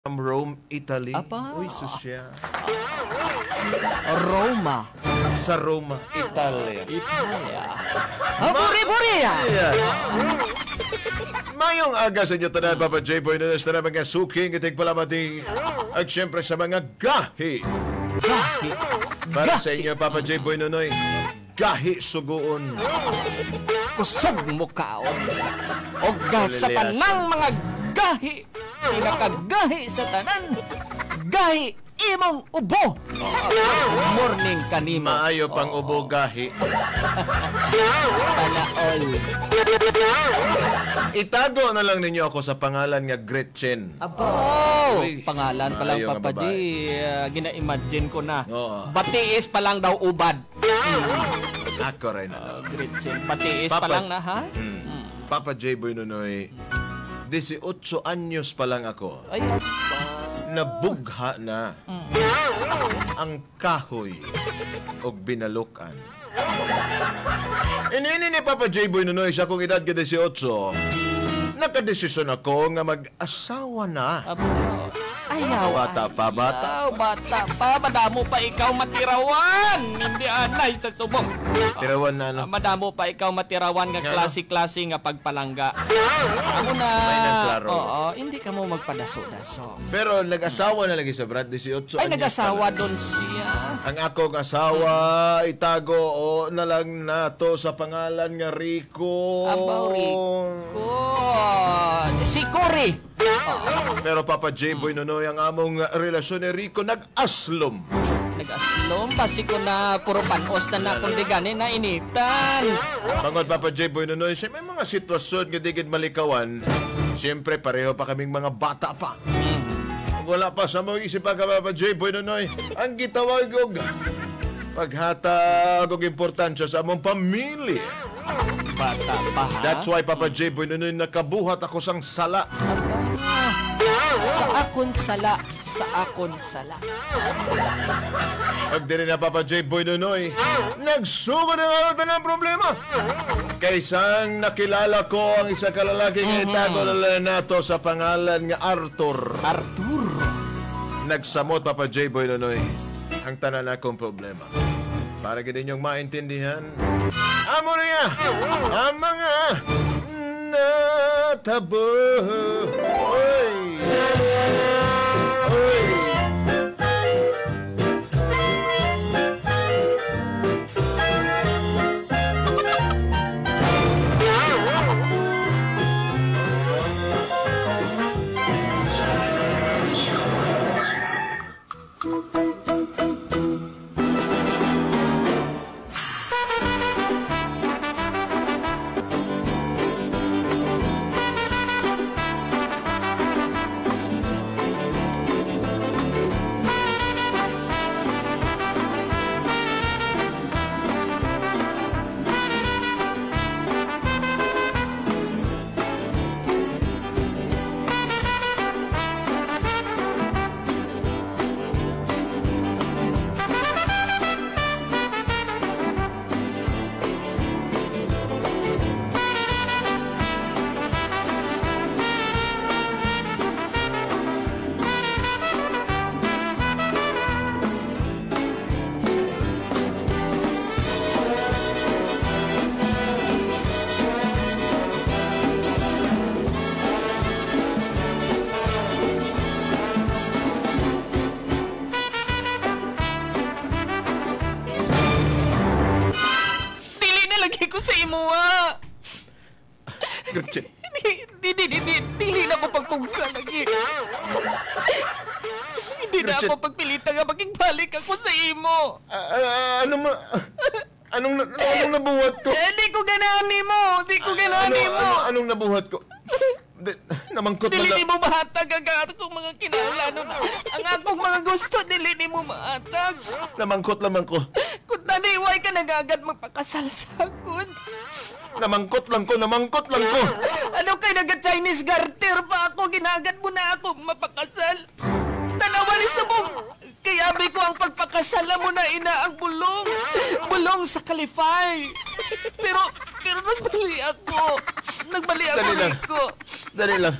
From Rome, Italy. Apa? Uy, susya. Roma. Sa Roma, Italia. Italia. Buri-buri ya. Mayong aga sa inyo tanan, Papa J-Boy na nasa na mga suking itig palamati. At syempre sa mga gahi. Gahi. Para sa inyo, Papa J-Boy Nonoy, gahi suguon. Kusog mo kaon. O sa tanang mga gahi. Pinakagahi sa tanan. Gahi imong ubo. Morning kanima. Maayo pang ubo gahi. Panaol. Itago na lang ninyo ako sa pangalan nga Gretchen. Abo! Pangalan pa lang, Ayaw nga Papa G. babae. Gina-imagine ko na. Oo. Batiis pa lang daw ubad. Ako rin. Gretchen. Batiis pa lang na, ha? Papa J-Boy Nonoy, 18 anyos pa lang ako. Ay, Nabugha na ang kahoy o binalukan. Inini ni Papa J-Boy Nonoy sa akong edad ka 18, nakadesisyon ako nga mag-asawa na. ayaw. Bata pa, bata. Ayaw, bata pa. Madamo pa ikaw matirawan. Hindi anay sa subok. Tirawan na ano? Madamo pa ikaw matirawan nga klase-klase nga pagpalangga. Ako na. May nagklaro. Oo, hindi ka mo magpadaso-daso. Pero nag-asawa na lagi sa Brad, 18 Ay, anyos nag-asawa pa lang. doon siya. Ang akong asawa, itago o na lang nato sa pangalan nga Rico. Abaw, Rico. Si Cory. Pero Papa J-Boy Nonoy, ang among relasyon ni Rico nag-aslom. Nag-aslom. Basi ko na puro panos na nakundiganin na initan. Bangod Papa J-Boy Nonoy, may mga sitwasyon nga digid malikawan. Siyempre, pareho pa kaming mga bata pa. Wala pa sa mga isip pa ka, Papa J-Boy Nonoy. Ang gitawag og paghatag og importansya sa among pamilya. Bata pa, ha? That's why, Papa J-Boy Nonoy, nakabuhat ako sang sala. Sa akon sala. Sa akon sala. Pag din na, Papa J-Boy Nonoy, nagsugo na nga ng problema. Kaysang nakilala ko ang isa kalalaki nga itago na lang nato sa pangalan nga Arthur. Arthur. Nagsamot, Papa J-Boy Nonoy, ang tanan akong problema. Para gid ninyong maintindihan, amo niya ang mga natabo. Oy! Oy! Gretchen. Dili na mo pagpugsa lagi. Hindi na ako pagpilitan nga makigbalik ako sa imo. Anong nabuhat ko? Di ko ganani mo. Di ko ganani mo. Anong nabuhat ko? Namangkot Dili na ni mo mahatag ang akong mga kinahanglan. Ang akong mga gusto, dili ni mo mahatag. Namangkot lamang ko. Kung taniway ka nagagad magpakasal sa akon. Namangkot lang ko. Ano kay naga-Chinese garter pa ako, ginagad mo na ako mapakasal. Tanawan sa mo. Kaya abay ko ang pagpakasala mo na ina ang bulong. Bulong sa kalifay. Pero nagbali ako. Nagbali ako, Rico. Dali lang.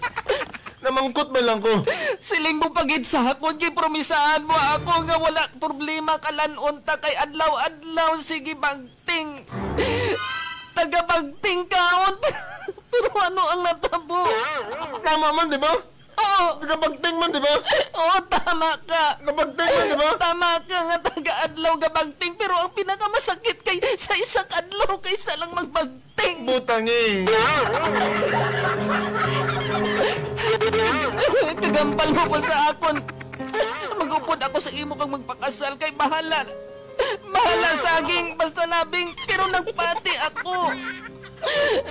Namangkot man lang ko. Siling mo pagid sa akon, kay promisahan mo ako nga wala problema kalan-on ta kay adlaw-adlaw sige bagting. Taga-bagting kaon. Pero ano ang natabo? Tama man, di ba? Oo. Taga-bagting man, di ba? Oo, tama ka. Taga-bagting man, di ba? Tama ka nga taga-adlaw gabagting. Pero ang pinakamasakit kay sa isang adlaw kaysa lang magbagting. Butanging. Kagampal mo pa sa akon. Magupod ako sa imo kang magpakasal kay bahala. Bahala saging basta labing pero nagpati ako.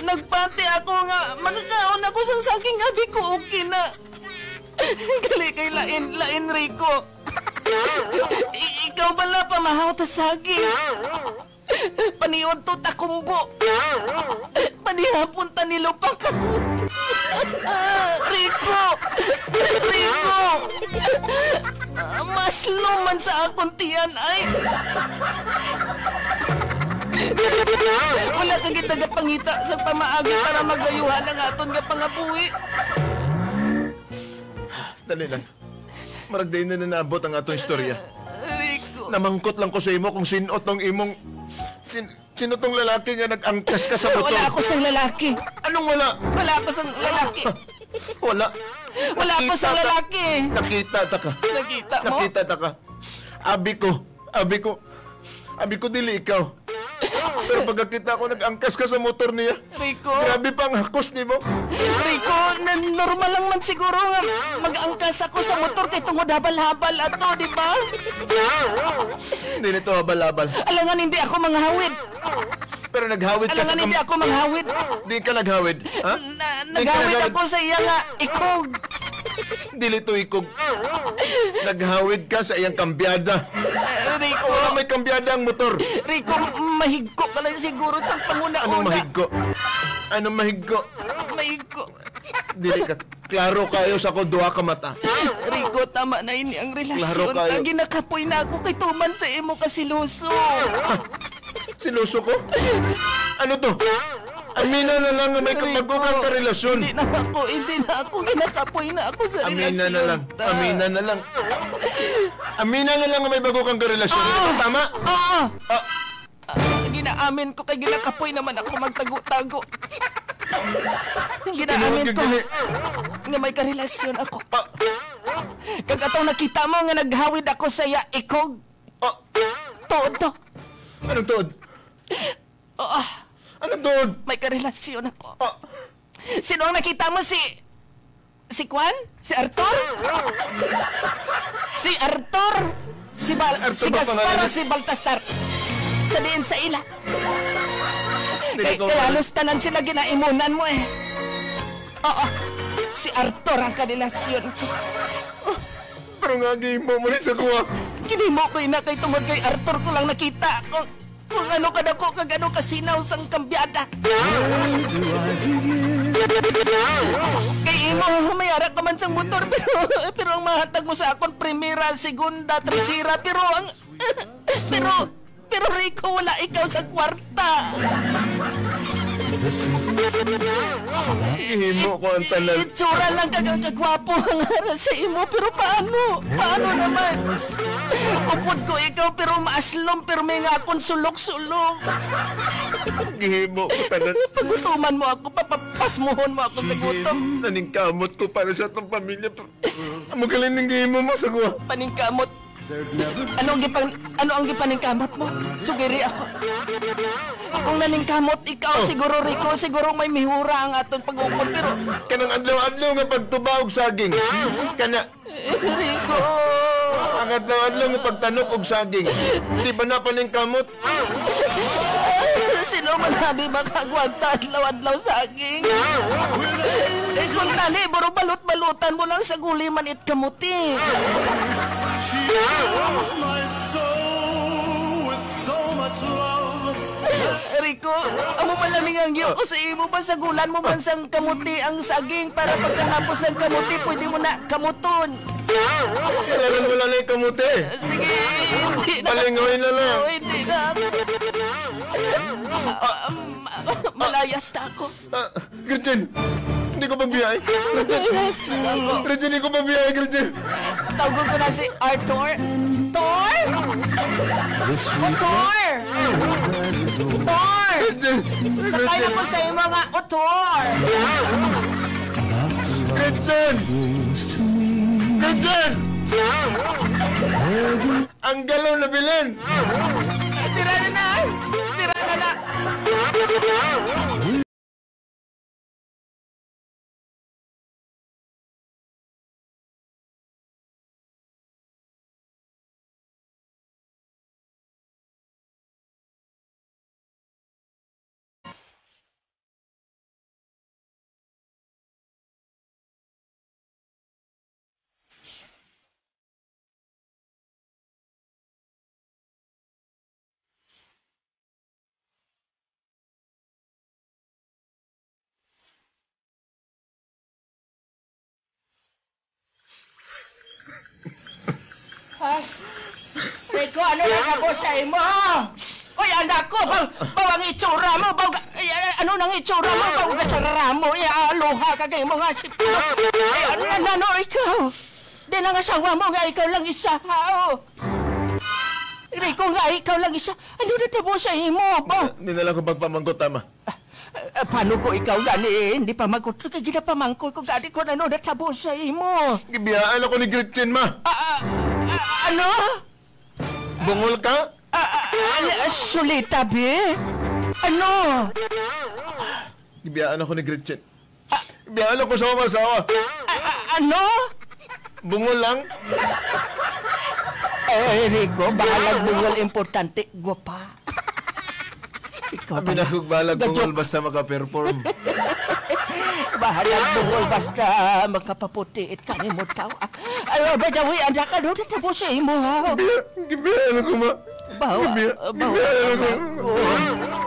Nagpati ako nga makakaon ako sa saging abi ko okay na. Gali kay lain Rico. Ikaw bala pa mahaw ta saging. Paniod to takumbo. Panihapon ta nilupak. Rico! Rico! Mas luman sa akong tiyan ay. Wala kang gitagapangita sa pamaagi para magayuhan ang aton nga pangabuhi. Dali lang. Maragday na naabot ang atong istorya. Rico. Namangkot lang ko sa imo kung sinot ng imong... Sino tong lalaki nga nag-angkas ka sa motor? Wala ako sang lalaki. Anong wala? Wala ako sang lalaki. Wala. Wala ako sang lalaki. Nakita ta ka. Nakita mo? Nakita ta ka. Abi ko dili ikaw. Pero pagkakita ko nag-angkas ka sa motor niya. Rico. Grabe pa ang hakos ni mo. Rico, normal lang man siguro nga mag-angkas ako sa motor kay tungod habal-habal ato, di ba? Hindi nito habal-habal. Alangan hindi ako manghawid. Pero naghawid ka Alangan hindi ako manghawid. Di ka naghawid. Ha? Naghawid ako sa iya nga ikog. Dili to ikog. Naghawid ka sa iyang kambyada. Rico, Wala may kambyada ang motor. Rico, mahigko ka lang siguro sa panguna-una. Anong mahigko? Anong mahigko? Mahigko. Dili ka. Klaro kayo sa ko duha ka mata. Rico, tama na ini ang relasyon. Klaro kayo. Ginakapoy na ako kay tuman sa imo kasiluso. Siluso ko? Ano to? Amina na lang na may kapag-ugang karelasyon. Hindi na ako. Ginakapoy na ako sa relasyon. Amina na lang. Amina na lang. Amina na lang na may bago kang karelasyon. Tama? Oo. Ah, Ginaamin ko kay ginakapoy naman ako magtago-tago. Ginaamin ko nga may karelasyon ako. Kag atong nakita mo nga naghawid ako sa iya ikog. Tuod to. Anong tuod? Oo. Anong tuod? May karelasyon ako. Sino ang nakita mo? Si Juan? Si Arthur? Si Arthur? Si Arthur ba Gaspar pangalan? o si Baltasar? Sa diin sa ila. Hindi ko Kaya alam. halos tanan sila ginaimunan mo eh. Oo. Si Arthur ang karelasyon ko. Pero nga mo rin sa kuha. Kini mo ko ina kay tungod kay Arthur ko lang nakita kung ano kadako kag ano kasinaw sang kambyada. Kay imo mayara ka man sang motor pero ang mahatag mo sa akon primera, segunda, tercera pero Rico wala ikaw sa kwarta. Ihimo ko ang tanan. Itsura lang kagwapo ang hara sa imo pero paano naman? Upod ko ikaw pero maaslom pero may nga akong sulok-sulok. Ihimo ko tanan. Pagutuman mo ako, papapasmuhon mo ako sa gutom. Naningkamot ko para sa itong pamilya. Amo galing ng gihimo mo sa kuha. Paningkamot. Ano ang gipaningkamot mo? Sugiri ako. Kung naningkamot ikaw, siguro Rico, siguro may mihura ang atong pag-ukol pero Kanang adlaw-adlaw nga pagtuba og saging. Kana Rico. ang adlaw-adlaw nga pagtanok og saging. Di ba na paningkamot? Sino man habi makagwanta adlaw-adlaw saging? Kung tani, buro balot-balutan mo lang sa guli man it kamuti. She fills my soul with so much love. Rico, amo malaning ang giyo ko sa imo ba sa gulan mo man sang kamuti ang saging para pagkatapos ng kamuti pwede mo na kamuton. Kailangan wala na yung kamuti. Sige, hindi na. Palingoy na lang. Oh, hindi na. Malayas na ako. Gretchen, Hindi ko pabiyay. Gretchen, hindi ko pabiyay, Gretchen. Tawag ko na si Arthur. Thor? Otor! Thor! Sakay na po sa iyo mga otor! Gretchen! Gretchen! Ang galaw na bilin! Tira na na! Tira na na! Ay, Rico, ano na ako sa imo? Uy, anak ko, bawang itsura mo, ano nang itsura mo, bawang kasarara mo, aloha ka kayo mga sipo. Ay, ano, ikaw? Di lang asawa mo nga, ikaw lang isa, hao. Rico nga, ikaw lang isa. Ano na tabo sa imo, ba? Hindi na lang ko pagpamangkot, tama. Paano ko ikaw gani? Hindi pa magkutro kay ginapamangko ko gani ko ano natabo sa imo. Gibiyaan ako ni Gretchen, ma. Ano? Bungol ka? Sulita, be? Ano? Gibiyaan ako ni Gretchen. Gibiyaan ako sa masawa. Ano? Bungol lang? Rico, bahalag bungol importante, gwapa. Ikaw Kami na kong balag bungol basta makaperform. Bahalag bungol basta makapaputi it kanimot tao. Ano ba daw anak ka doon tatabo sa imo ha? Gibiyaan ako, ma.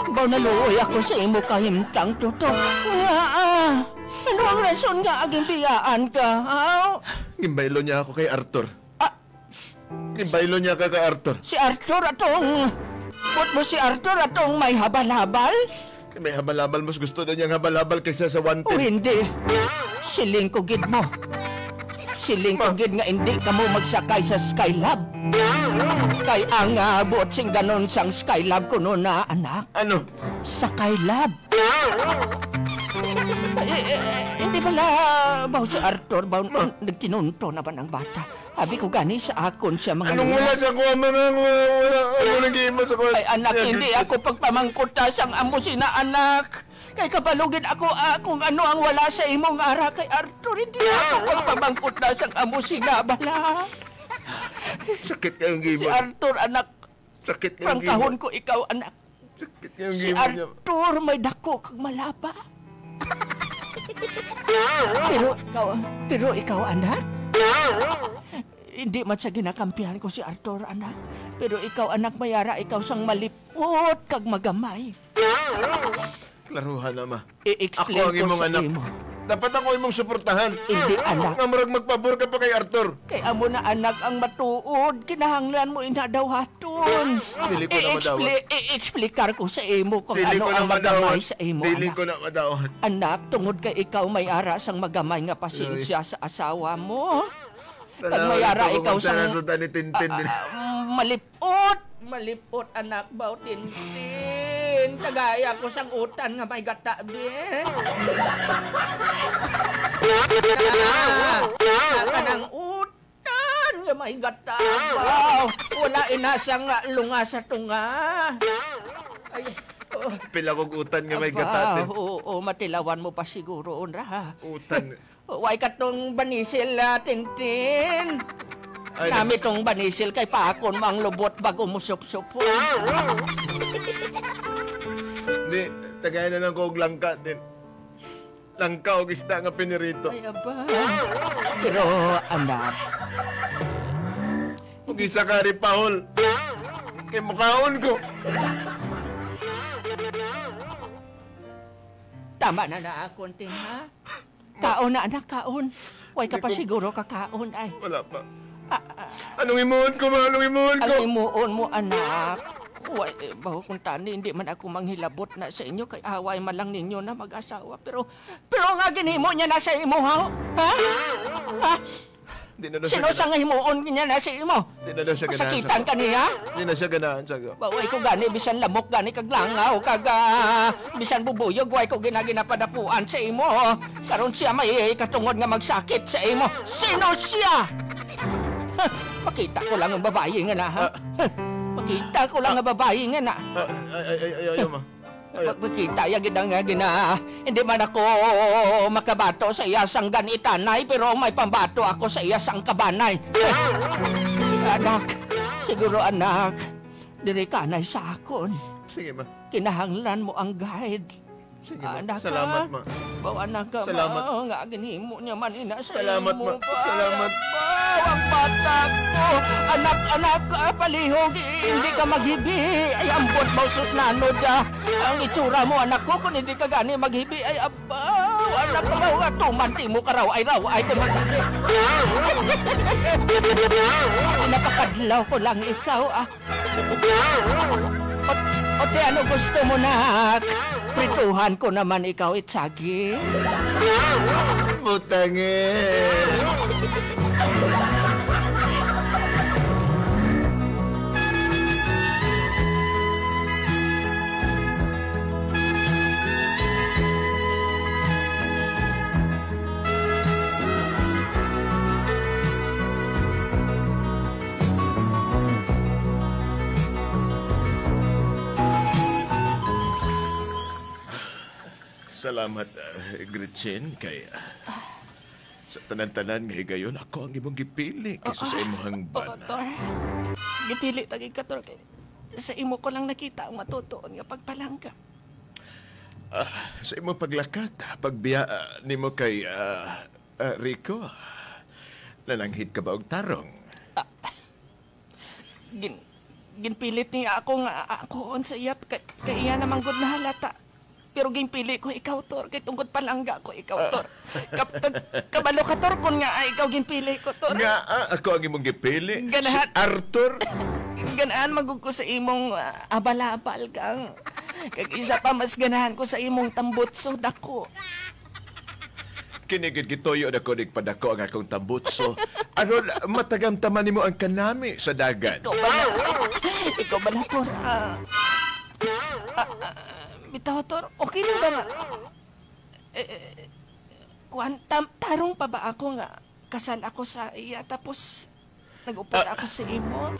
Baw naluoy ako sa imo kahimtang tuto. Ano ang rason nga aging biyaan ka, ha? Gimbaylo niya ako kay Arthur. Gimbaylo niya ka kay Arthur. Si Arthur atong... Put mo si Arthur atong may habal-habal? May habal-habal, mas gusto na niyang habal-habal kaysa sa wanted. O hindi. Siling ko gid mo. Siling ko gid nga hindi ka mo magsakay sa Skylab. Kay ang buot sing ganon sang Skylab ko no na anak. Ano? Skylab. Hindi pala baw si Arthur baw nagtinunto na ba ng bata. Sabi ko gani sa akon siya mga Anong wala sa kuha man? Ano nag-iima sa kuha? Ay anak, hindi ako pagpamangkuta sang amo sina anak. Kay kabalugin ako kung ano ang wala sa imong ara kay Arthur. Hindi ako pagpamangkuta sang amo sina bala. Sakit kayong Si gimo. Arthur anak, Sakit kayong gimo. pangkahon ko ikaw anak. Sakit kayong Si gimo niya. Arthur may dako kag malaba. Pero ikaw anak, hindi man sa ginakampihan ko si Arthur anak. Pero ikaw anak mayara, ikaw sang malipot kag magamay. Klaruhan na, ma. I-explain Ako ang ko imong sa anak. imo. Dapat ako imong suportahan. Hindi anak. Nga marag magpabor ka pa kay Arthur. Kay amo na anak ang matuod, kinahanglan mo ina daw haton. Dili ko na madawat. I-explicar ko sa imo kung Dili ano ko na ang magamay madawat. sa imo Dili anak. ko na madawat. Anak, tungod kay ikaw may ara sang magamay nga pasensya sa asawa mo. Kag may ara ikaw sang ni Tintin din. malipot anak baw Tintin. Kagaya ko sang utan nga may gata be. Kanang utan nga may gata baw. Wala inasang lunga sa tunga. Ay, Pila kong utan nga may aba, gatatin. oo, matilawan mo pa siguro ra. Utan. Way ka tong banisil, Tintin. Ay, Kami tong banisil kay paakon mang lubot bago mo sup-supon. Hindi, tagay na lang ko og langka din. Langka og isda nga pinirito. Ay, aba. Pero, anak, Og isa ka rin pahol. Kay mukhaon ko. tama na na akon, Tin, ha? Kaon na, anak, kaon. Way ka pa Hindi ko- siguro kakaon, ay. Wala pa. Anong imuhon ko, ma? Anong imuhon ko? Ang imuon mo, anak. baho kung tani, hindi man ako manghilabot na sa inyo, kay away man lang ninyo na mag-asawa. Pero nga ginhimo niya na sa imo, ha? Ha? Di na daw Sino siya sa nga himuon niya na sa imo? Di na daw siya ganahan. Sakitan ka niya? Di na siya ganahan sa Baway ko gani, bisan lamok gani kag langaw, kag bisan bubuyog, way ko ginaginapadatuan sa imo. Karon siya may katungod nga magsakit sa imo. Sino siya? Makita ko lang ang babae nga na, ha? Makita ko lang ang babae nga na. Ayaw ma. Makita ya gina hindi man ako makabato sa iyasang ganitanay, pero may pambato ako sa iyasang kabanay. Anak, siguro anak, diri ka na sa akon. Sige ma. Kinahanglan mo ang guide. Sige ma. Anak, Salamat ma. Bawa na ka, Salamat. Nga ginhimo niya man ina sa Salamat, imo, ma. Salamat. Ang bata ko. Anak, palihog. Hindi ka maghibi. Ay, ambot bausos na ano dya. Ang itsura mo, anak ko, kung hindi ka gani maghibi. Ay, abaw. Anak ko, bawa, tumanti mo ka raw. Ay, ko maghibi. Napakadlaw ko lang ikaw, ah. Ote, ano gusto mo, nak? Prituhan ko naman ikaw, itsagi. Butangin. Salamat, Gretchen, kay sa tanan-tanan nga higayon ako ang imong gipili kaysa sa imong bana. Tor, gipili tagi ka, Tor. Sa imo ko lang nakita ang matutuon nga pagpalangga. Sa imong paglakat, pagbiya nimo kay Rico, nananghid ka ba og tarong? Ginpilit niya ako nga akoon sa iyap, kay iya namang good na halata. Pero ginpili ko ikaw, Tor. Kay tungkod palangga ko ikaw, Tor. Kabalo ka, Tor, kung nga ikaw ginpili ko, Tor. Nga, ako ang imong gipili. Ganahan. Si Arthur. Ganahan magugko sa imong abal-abal kang. Kag isa pa mas ganahan ko sa imong tambutso dako. Kinigid gitoyo na ko padako ang akong tambutso. Aron matagam taman nimo ang kanami sa dagan. Ikaw bala, Tor. Bitaw, Tor, okay lang ba nga? Tarong pa ba ako nga kasal ako sa iya tapos nag-upad ako sa imo?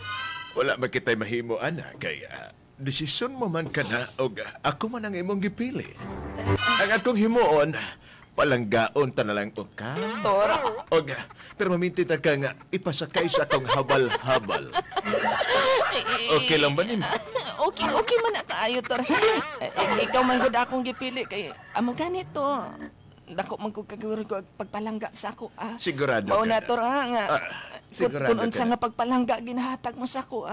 Wala man kita'y mahimo, ana. Kaya desisyon mo man ka na o ako man ang imong gipili. Ang akong himuon, palanggaon ta na lang o ka. Tor. O pero mamintit ka nga ipasakay sa akong habal-habal. Okay lang ba nimo? Okay man na kaayo, Tor. Ikaw man gud akong gipili kay amo ganito. Dako man ko kaguro ko pagpalangga sa ako. Sigurado mao na, ka Tor, nga. Sigurado Kung unsa ka nga pagpalangga ginahatag mo sa ako,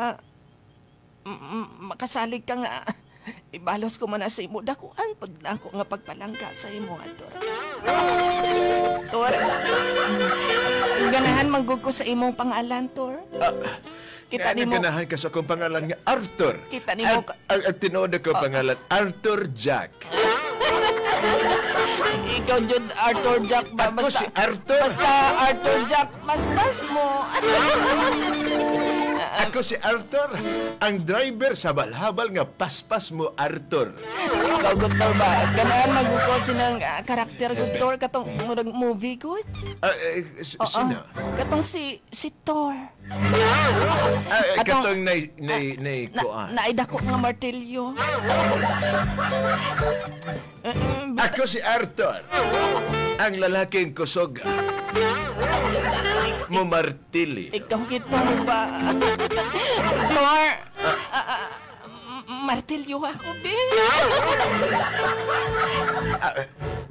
makasalig ka nga. Ibalos ko man na sa imo dakuan pag ako nga pagpalangga sa imo, Tor. Tor. Ganahan manggug ko sa imong pangalan, Tor. Kita Kaya nimo ganahan ka sa akong pangalan nga Arthur. Kita nimo Ang tinuod ko pangalan, Arthur Jack. Ikaw jud Arthur Jack ba? Ako si Arthur. Basta Arthur Jack, mas mo. Ako si Arthur, ang driver sa balhabal nga paspas mo, Arthur. Ikaw gud, Tor, ba? Ganahan maguko sinang karakter gud, Tor, katong murag movie gud. Sino? Katong si Thor. Katong kuan. Naidako nga martilyo. Ako si Arthur, ang lalaking kusog mo martili. Ikaw kita ba? Thor, martilyo ako, be.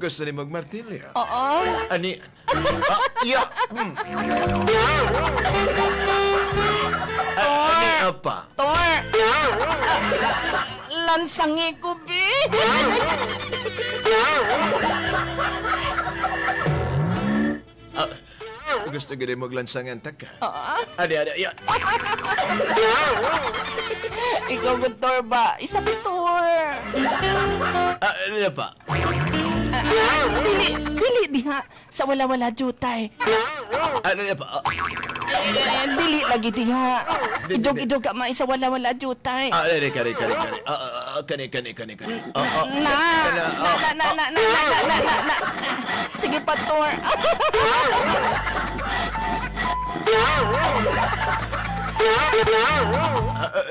Gusto ni magmartilyo? Oo. Ani? Yeah. Ani apa? Thor, lansangi ko, be. Gusto gini maglansangan ta ka. Ah? Adi, yan. Ikaw, Guntor ba? Isa Guntor. Ano pa? Dili diha. Sa wala-wala jutay. Ano pa? Dili lagi diha. Idog-idog ka ma, isa wala-wala jutay. Kani. Na. Sige pa, Tor.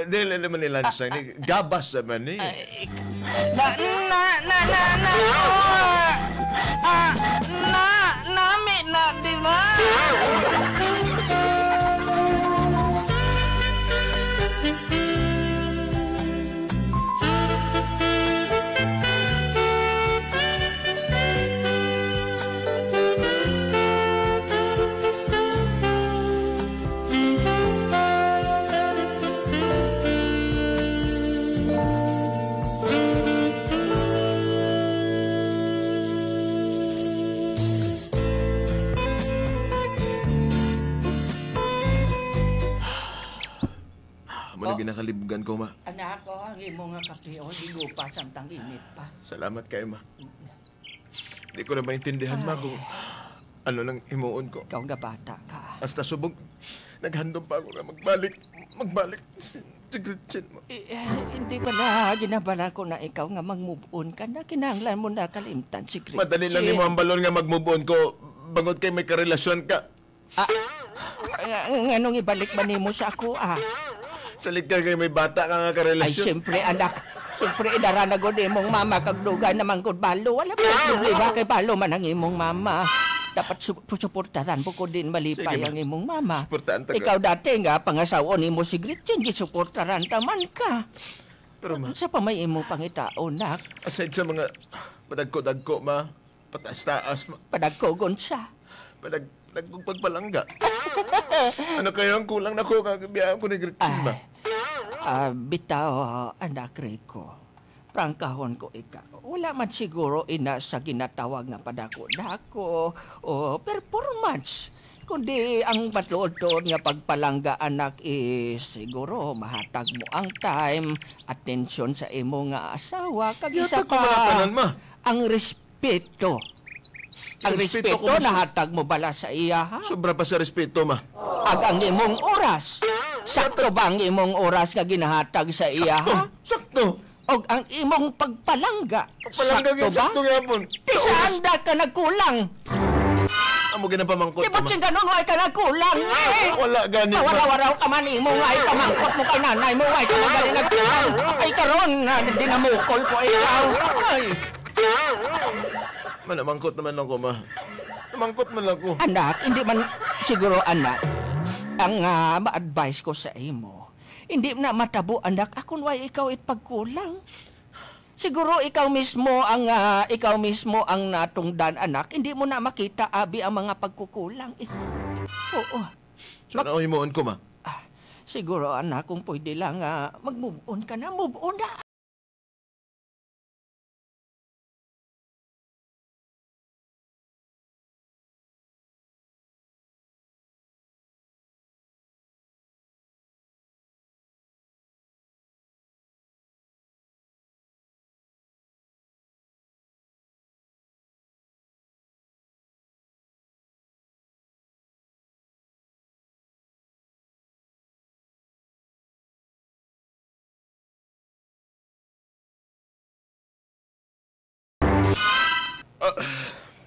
Dili naman nilansang. Gabas naman eh. Tor. Nami na din na. Ano ginakalibugan ko, ma? Anak ko, ang imo nga kape o, di pa samtang init pa. Salamat kayo, ma. Di ko na maintindihan, ma, kung ano nang himuon ko. Ikaw nga bata ka. Hasta subog, naghandom pa ako na magbalik si Gretchen mo. Hindi pala ginabala ko na ikaw nga mag-move on ka na. Kinahanglan mo na kalimtan si Gretchen. Madali lang ni mo ang balon nga mag-move on ko. Bangod kay may karelasyon ka. Anong ibalik ba nimo sa ako, Salit ka kay may bata ka nga Ay, karelasyon. siyempre, anak. Siyempre, idarana ko din mong mama kagdugan naman ko balo. Wala pa problema kay balo man ang imong mama. Dapat suportaran mo ko din malipay Sige, ang imong mama. Suportahan ta ka. Ikaw dati nga, pangasawon mo si Gretchen, gisuportaran taman ka. Pero ma, Sa pa may imong pangitaon, nak. aside sa mga padagko-dagko, ma, pataas-taas, ma, Padagkogon siya. pagpalangga. Ano kayo ang kulang na ko kagabihan ko ni Gretchen, ma? Bitaw, anak Rico. Prangkahon ko ikaw. Wala man siguro ina sa ginatawag nga padako-dako o performance. Kundi ang patluod nga pagpalangga anak is siguro mahatag mo ang time, atensyon sa imo nga asawa, kag isa Yata ko malatanan, ma. ang respeto. Ang Respeto respeto ko, nahatag mo bala sa iya, ha? Sobra pa sa respeto, ma. Ag ang imong oras. Sakto ba ang imong oras nga ginahatag sa iya, ha? Sakto. Og ang imong pagpalangga. Palangga Sakto gyud ba? sakto gyapon. Di saan da ka nagkulang? Amo ginapamangkot, Di ba ma. siyang ganun, way ka nagkulang? Wala gani, ma. Waraw-waraw ka man imo, way pamangkot mo kay nanay mo, way ka man galing nagkulang. Ay karon, dinamukol ko ikaw. Ay, Manamangkot naman ako, ma. Namangkot man ako. anak, hindi man siguro anak, ang ma-advise ko sa imo. Hindi na matabo, anak, akon way ikaw itpagkulang. Siguro ikaw mismo ang natungdan, anak. Hindi mo na makita abi ang mga pagkukulang. Oo. So, ano himuon ko, ma? Siguro anak, kung pwede lang mag-move on ka na, move on na.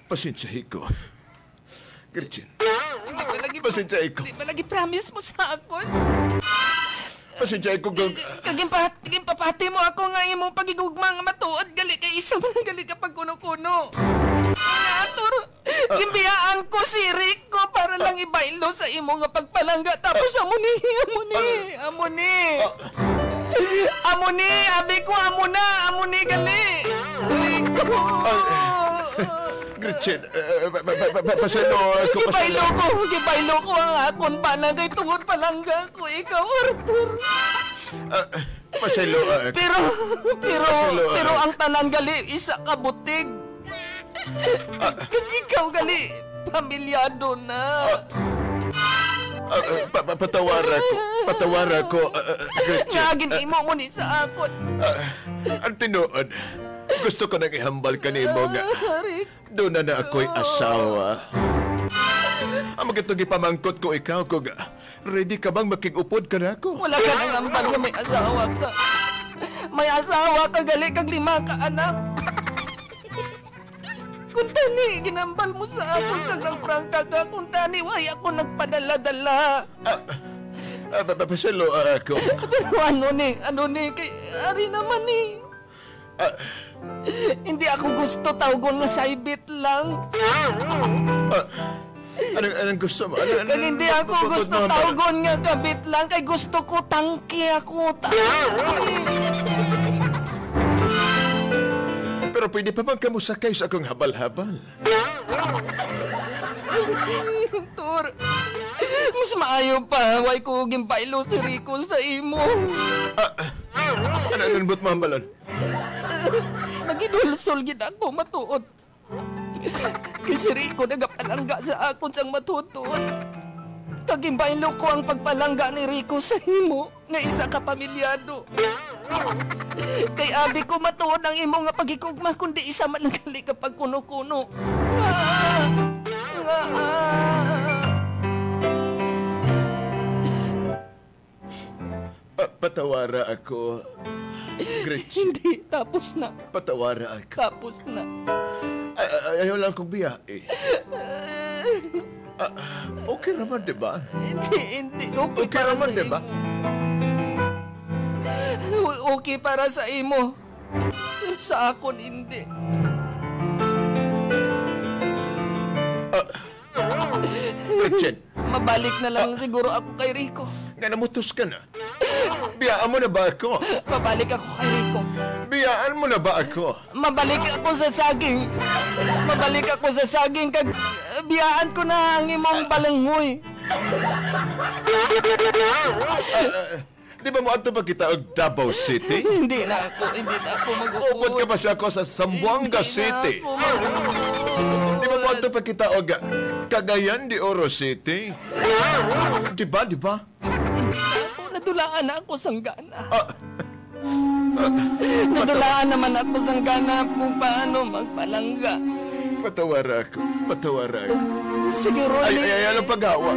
Pasensyahin ko. Gretchen, Hindi ba lagi pasensyahin ko. Di ba lagi promise mo sa akon? Pasensyahin ko. Kaging papati mo ako nga imong pagigugma nga matuod gali kay isa man gali ka pag kuno-kuno. Ator, gimbiyaan ko si Rico para lang ibailo sa imo nga pagpalangga tapos amo ni. Abi ko amo ni gali. Rico. Gretchen, pasalo ako. Gibailo ko ang akon palangga tungod palangga ko ikaw, Arthur. Pasalo. Pero ang tanan gali isa ka butig. Kag ikaw gali pamilyado na. Patawara ko. Patawara ko, Gretchen. Nga ginimo mo ni sa akon. Ang tinuod, gusto ko nang ihambal ka ni mo nga. Rico. Doon na ako'y asawa. Ang magitong ipamangkot ko ikaw kung ready ka bang makikupod ka na ako? Wala ka nang ambal nga may asawa ka. May asawa ka, gali kag 5 ka anak. Kung tani, ginambal mo sa akon kag nagprangka ka. Kung tani, way ako nagpadala-dala. Pasalo ako. Pero ano ni, kay ari naman ni. Hindi ako gusto tawgon nga saibit lang. Anong gusto mo? Kag hindi ako gusto tawgon nga kabit lang, kay gusto ko tangki ako. Tangki. Pero pwede pa bang kamusakay sa akong habal-habal? Tur, mas maayo pa. Way ko gimpaylo si Rico sa imo. Ano nunbot mo hambalan? Nagidulsol gid ako matuod. Kay si Rico nagapalangga sa akon sang matutuod. Kagimbaylo ko ang pagpalangga ni Rico sa imo nga isa ka pamilyado. Kay abi ko matuod ang imo nga pagikugma kundi isa man lang gali ka pagkuno-kuno. Patawara ako, Gretchen. Hindi, tapos na. Patawara ako. Tapos na. Ayaw lang kong biyahe. Okay naman, di ba? Hindi. Okay, Okay para naman, sa di ba? imo. Okay para sa imo. Sa akon, hindi. Gretchen, Mabalik na lang siguro ako kay Rico. nga namutos ka na. Biyaan mo na ba ako? Mabalik ako kay Rico. Biyaan mo na ba ako? Mabalik ako sa saging. Mabalik ako sa saging kag biyaan ko na ang imong balanghoy. Di ba mo ato ba kita og Davao City? Hindi na ako mag-uupod. Upod ka pa siya ako sa Zamboanga City. Di ba mo ato pa kita og Cagayan de Oro City? Di ba? Hindi na ako. Nadulaan na ako sanggana. Nadulaan naman ako sanggana kung paano magpalangga. Patawara ako. Siguro Ayaw lang paghawa.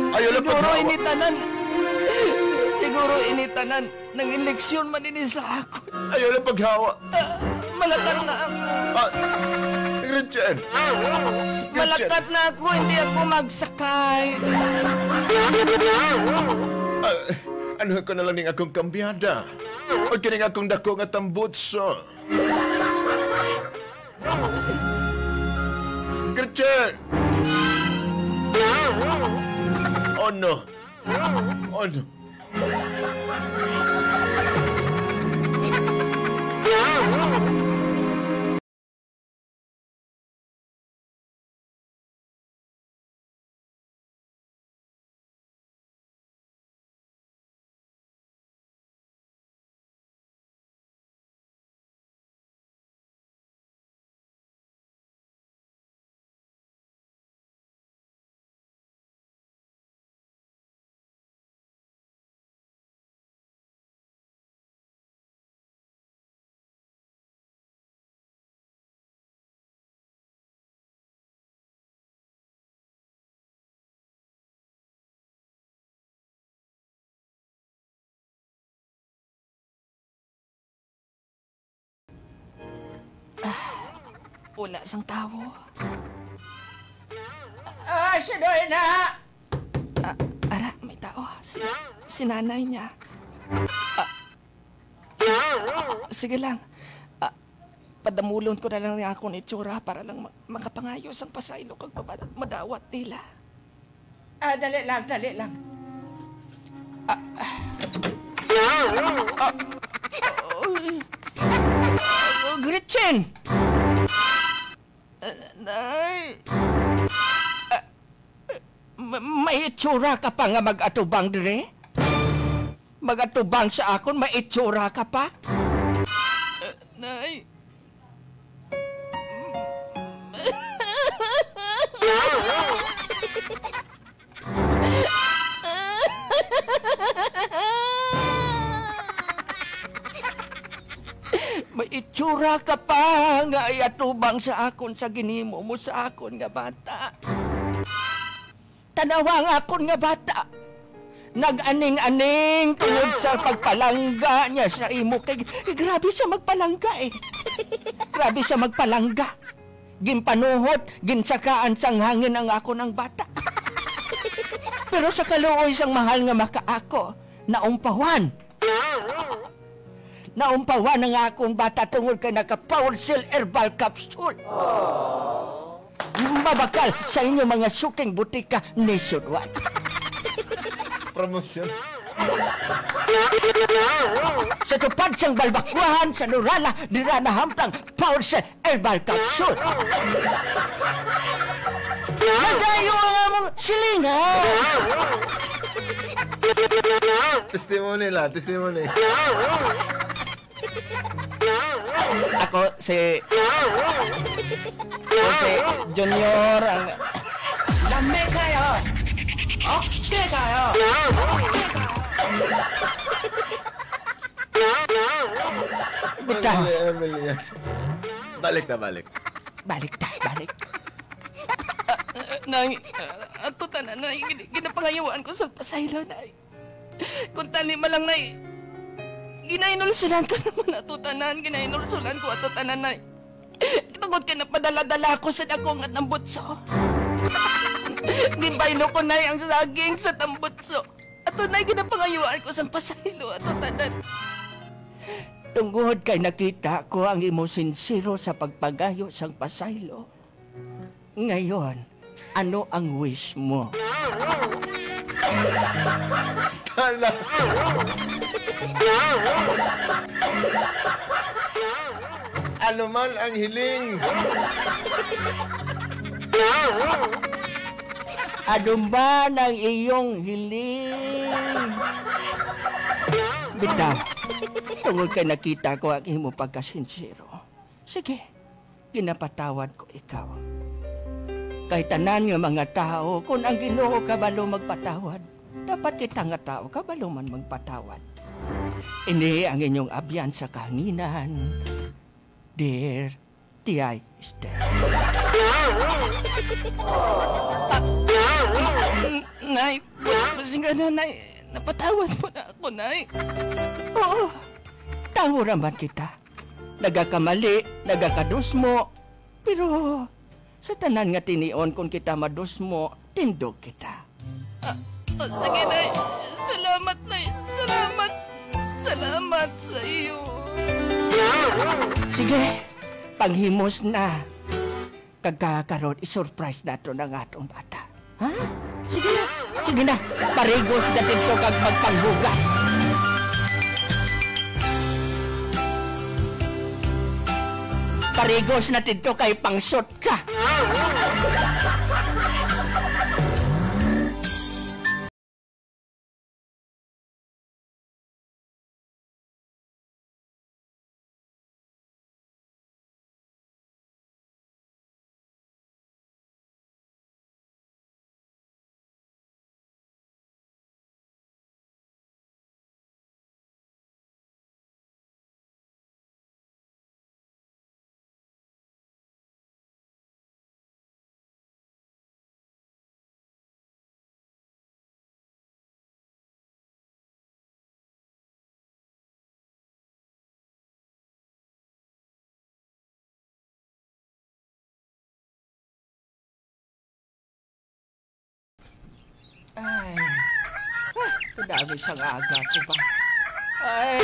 Siguro initanan ng eleksyon man ini sa ako. Ayaw lang paghawa. Malakat na ako. Gretchen. Malakat na ako, hindi ako magsakay. Ano ko na lang ning akong kambyada? O kining akong dako nga tambutso? Gretchen! Oh no! Oh no! Wala sang tawo. Siya doon na! Ara, may tao. Si nanay niya. Sige lang. Padamulon ko na lang niya ako ni Tsura para lang makapangayos ang pasaylo kag madawat nila. Dali lang. Gretchen! Nay! May itsura ka pa nga mag-atubang dire? Mag-atubang sa akon, may itsura ka pa? Nay! May itsura ka pa nga iatubang sa akon sa ginimo mo sa akon nga bata. Tanawa nga akon nga bata. Nag-aning-aning tungod sa pagpalangga niya sa imo. Kay grabe siya magpalangga eh. Grabe siya magpalangga. Ginpanuhot, ginsakaan sang hangin ang ako ng bata. Pero sa kaluoy sang mahal nga makaako, naumpawan. Naumpawan ang akong bata tungod kay naka-Powercell Herbal Capsule. Mabakal sa inyo mga suking butika nationwide. Promosyon. Sa tupad siyang balbakwahan sa Nurala, Dirana Hamtang, Powercell Herbal Capsule. Nagayo ang among silinga. Testimony lang, testimony. Ako si Junior ang... Lame kayo! Okay kayo! Bitaw. Balik na, balik. Balik. Nay, ato tanan, nay, ginapangayawaan ko sa pasaylo, nay. Kung tali malang, nay, ginainulsulan ko naman ato tanan, ginainulsulan ko ato tanan, nay. Tungod ka na padala-dala ko sa dakong at ng butso. Gibaylo ko, nay, ang saging sa tambutso. Ato, nay, ginapangayawaan ko sa pasaylo, ato tanan. Tungod kay nakita ko ang imo sinsiro sa pagpagayo sang pasaylo. Ngayon, ano ang wish mo? Stala. Ano man ang hiling. Ano ba ang iyong hiling? Bitaw, tungod kay nakita ko ang imo pagkasinsiro. Sige, ginapatawad ko ikaw. Kay tanan nga mga tao, kung ang Ginoo kabalo magpatawad, dapat kita nga tao kabalo man magpatawad. Ini ang inyong abyan sa kahanginan. Dear T.I. Esther. Nay, masinga na, Nay. Napatawad mo na ako, Nay. Oo, tawo raman kita. Nagakamali, nagakadusmo. Pero sa tanan nga tinion kung kita madusmo, tindog kita. Sige, Nay. Salamat, Nay. Salamat sa iyo. Sige, panghimos na. Kagkakaroon, isurprise nato ng atong bata. Ha? Sige na. Parigos na dito kag magpanghugas. Parigos na dito kay pangsot ka. Ay, kadami siyang aga ko ba? Ay.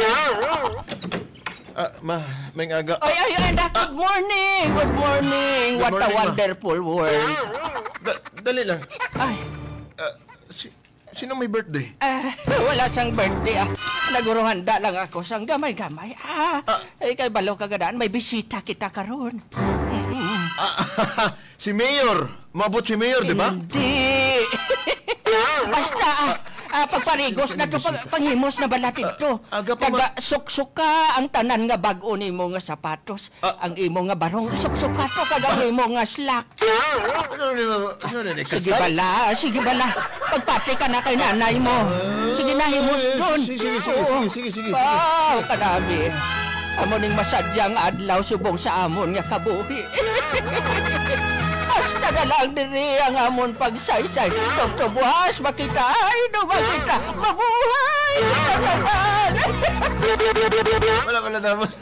May aga. Ay, anak, good morning! Good morning! What a morning, Ma. wonderful world! Dali lang. Ay, Sino may birthday? wala siyang birthday Naguruhanda lang ako siyang gamay-gamay. Kay balo kagadaan, may bisita kita karon. Si Mayor. Mabot si Mayor, di ba? Hindi. Basta, Pagparigos na to, panghimos na balatid to. Aga pa Kaga suksuka ang tanan nga bag-o nimo nga sapatos. Ang imo nga barong suksuka to, kaga ang imo nga slack. Sige bala. Pagpati ka na kay nanay mo. Sige na, himos doon. Sige. Wow, kadami. Amoning masadyang adlaw subong sa amon nga kabuhi. Hasta na lang diri ang amon pagsaysay. Tubuhas, makita, ay, makita, mabuhay! Wala tapos.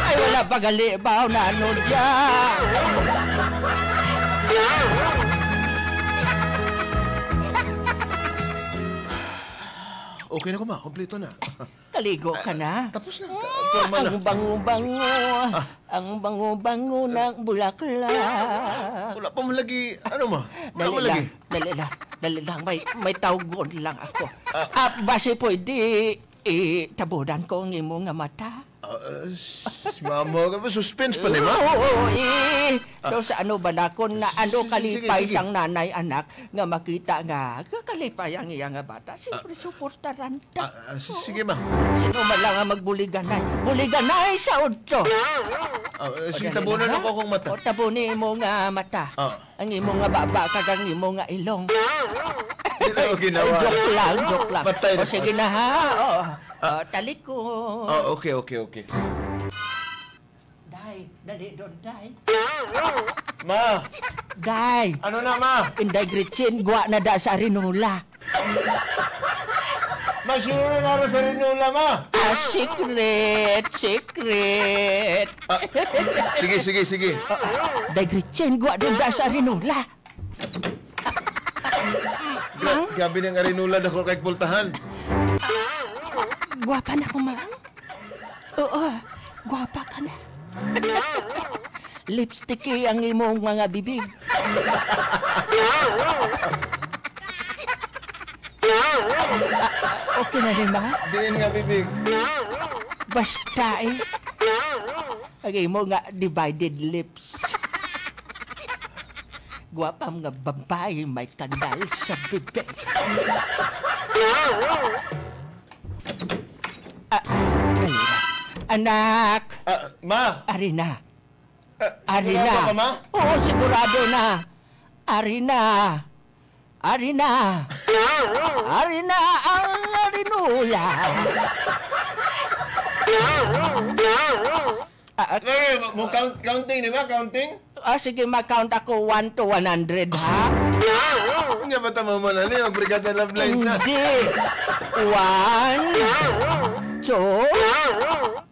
Ay, wala pagali ba na ano dyan? Okay na ko ma, kompleto na. Kaligo ka na. Tapos na. Ang bango-bango. Ang bango-bango ng bulaklak. Wala pa mo lagi, ano ma? Wala mo lagi. Dali lang. May tawgon lang ako. Basi pwede tabudan ko ang imo nga mata. Mama, suspense pa ni ma? Oo. So sa ano ba na kung na ano kalipay sige. sang nanay anak nga makita nga kalipay ang iya nga bata. Siyempre suportaran ta. Sige ma. Sino man lang ang magbuliganay. Buliganay sa udto. Sige, tabunan ako akong mata. O tabuni mo nga mata. Ang imo nga baba kag ang imo nga ilong. Hindi na ako ginawa. Joke lang. Patay na. O sige na ha. Talik ko. Okay. Day, dali doon, day. Ma, Day, ano na ma? Inday Gretchen, guwa na da sa Rinula. Ma, sino na naroon sa Rinula, ma? Secret. Sige. Day Gretchen, guwa doon da sa Rinula. Gabi ng Rinula na ko kay pultahan. Guwapa na ko, mang. Oo, guwapa ka na. Lipstick ang imong mga bibig. Okay na rin ba? Diin nga, bibig. Basta ang imo nga divided lips. Guwapam nga babae may kandal sa bibig. Dali na. Anak! Ma! Ari na. Sigurado ka, ma? Oo, sigurado na. Ari na ang Rinula. Counting, di ba? Counting? Sige, ma-count ako 1 to 100, ha? Hindi ba tama mo na niya? Brigada Love Lines na. Hindi. 1, 2,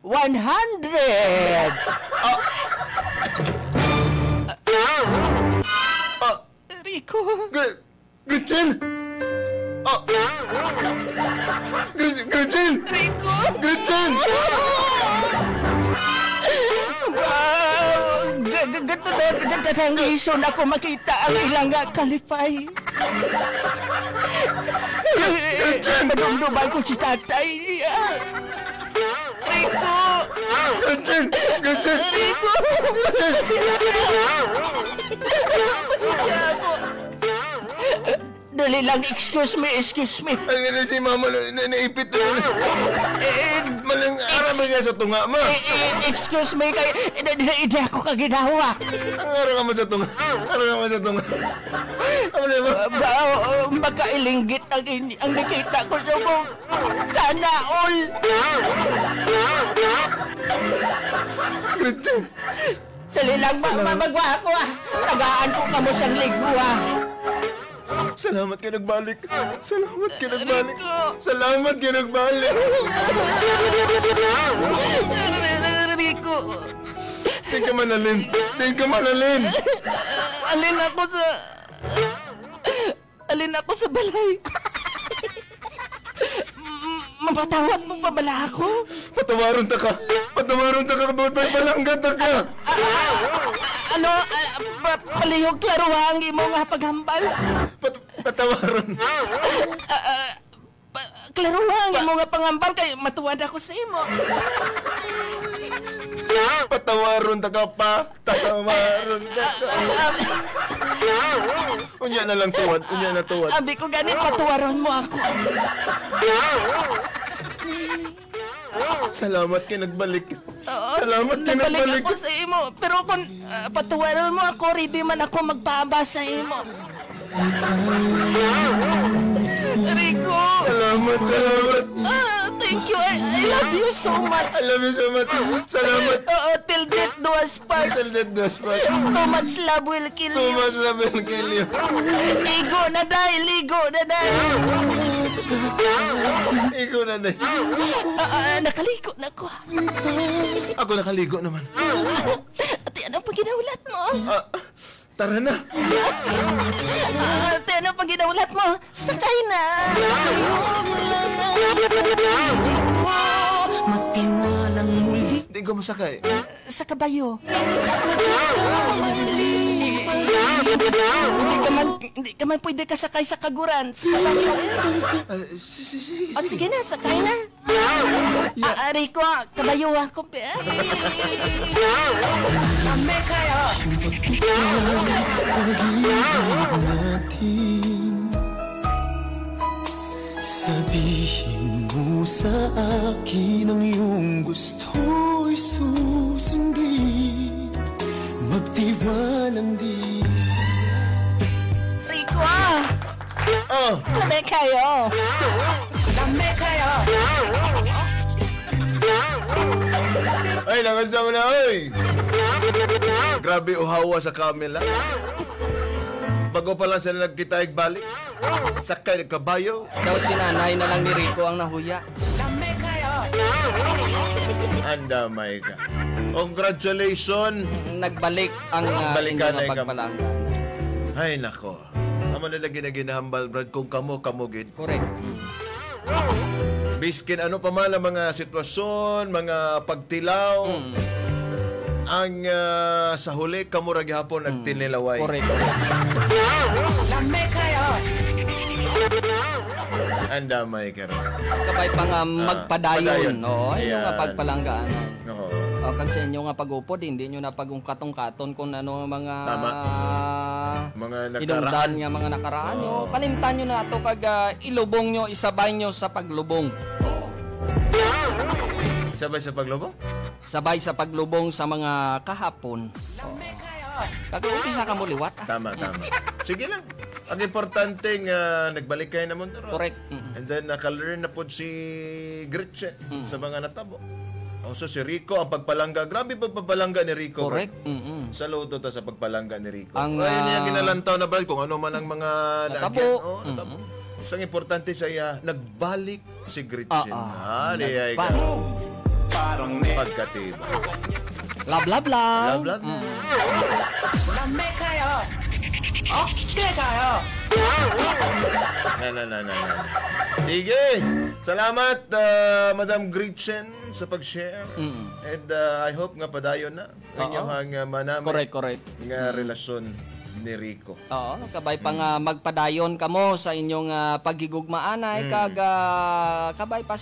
100. Rico. Gretchen! Gretchen! Rico. Gretchen! Gato na ang reason ako makita ang ilang kalipay. Madumduman ko si tatay. Rico! Gretchen! Rico! Pasensya ako. Dali lang, excuse me. Ay, nga si mama, naipit na. Malang araman nga sa tunga, ma. Excuse me, hindi ako kaginawa. Ang araman sa tunga. Ano mo? Magkailinggit ang nakita ko sa mong sana all. Gretchen! Dali lang, magwa ako tagaan ko ka mo siyang ligwa. Salamat ka nagbalik. Rico. Tingin ka manalin. Alin ako sa balay. Mapatawad mo pa bala ako? Patawaron ta ka. Doon pa'y palanggat ka. Palihog klaro ang imo nga paghambal. Patawaron. Klaro ang imo nga panghambal kay matuwad ako sa imo. Patawaron ta ka pa. Unya na lang tuwad, unya na tuwad. Abi ko gani patuwaron mo ako. Salamat kay nagbalik. Oo, Salamat kay nabalik nagbalik. ako sa imo. Pero kung patuwaron mo ako, ready man ako magpaaba sa imo. Rico! Salamat, salamat. Thank you. I love you so much. I love you so much. Salamat. Oo, till death do us part. Tell that dos pa. Too much love will kill Too you. much love will kill you. Ligo na day, ligo na day. Ikaw na na. Nakaligo na ko. Ako nakaligo naman. Ate, ano pa ginaulat mo? Tara na. Ate, ano pa ginaulat mo? Sakay na. Magtiwalang muli. Hindi ko masakay. Sa kabayo. Hindi ka man pwede kasakay sa kaguran. Sa kabayo. O sige na, sakay na. Aari ko, kabayo ako. Kami kayo. Sabihin mo sa akin ang iyong gusto'y susundin. Magtiwalang di. Rico, Oh, kami kayo. Kami kayo. ay, nangansa mo na, oy. Grabe uhawa sa kamera. Bago pa lang sila nagkitaig balik. Sakay ng kabayo. Daw si nanay na lang ni Rico ang nahuya. Andamay ka. Congratulations. Nagbalik ang Balikan inyong na ikaw. pagpalangga. Ay, nako. Amo na lagi na ginahambal, Brad, kung kamugid. Correct. Biskin ano pa man ang mga sitwasyon, mga pagtilaw. Ang sa huli, kamura gihapon nagtinilaway. Correct. Andamay ka rin. Kabay pa nga magpadayon. padayon. Oo, Ayan. yung nga pagpalanggaan. Oo. O, kag sa inyo nga pag-upod, hindi nyo na pagungkatong-katon kung ano ang mga... Tama. Mga Inungdan nakaraan. nga mga nakaraan nyo. Oo. Kalimtan nyo na ito kag ilubong nyo, isabay nyo sa paglubong. Sabay sa paglubong? Sabay sa paglubong sa mga kahapon. Kag umpisa ka mo liwat. Tama. Sige lang. Ang importante nga nagbalik kayo naman doon. Correct. And then naka-learn na po si Gretchen sa mga natabo. Also si Rico, ang pagpalangga. Grabe pagpapalangga ni Rico. Correct. Bro. Saludo ta sa pagpalangga ni Rico. Ang, Ayun niya ginalantaw na ba kung ano man ang mga natabo. Oo, natabo. Isang importante sa iya, nagbalik si Gretchen. Di ay ka. Parang ne. Pagkatiba. Love, love, love. Love. Okay kayo. Na. Sige. Salamat, Madam Gretchen, sa pag-share. And I hope nga padayon na. Inyong manamay Correct. nga relasyon ni Rico. Oo, kabay pa nga magpadayon kamo sa inyong paghigugmaan ay kag kabay pa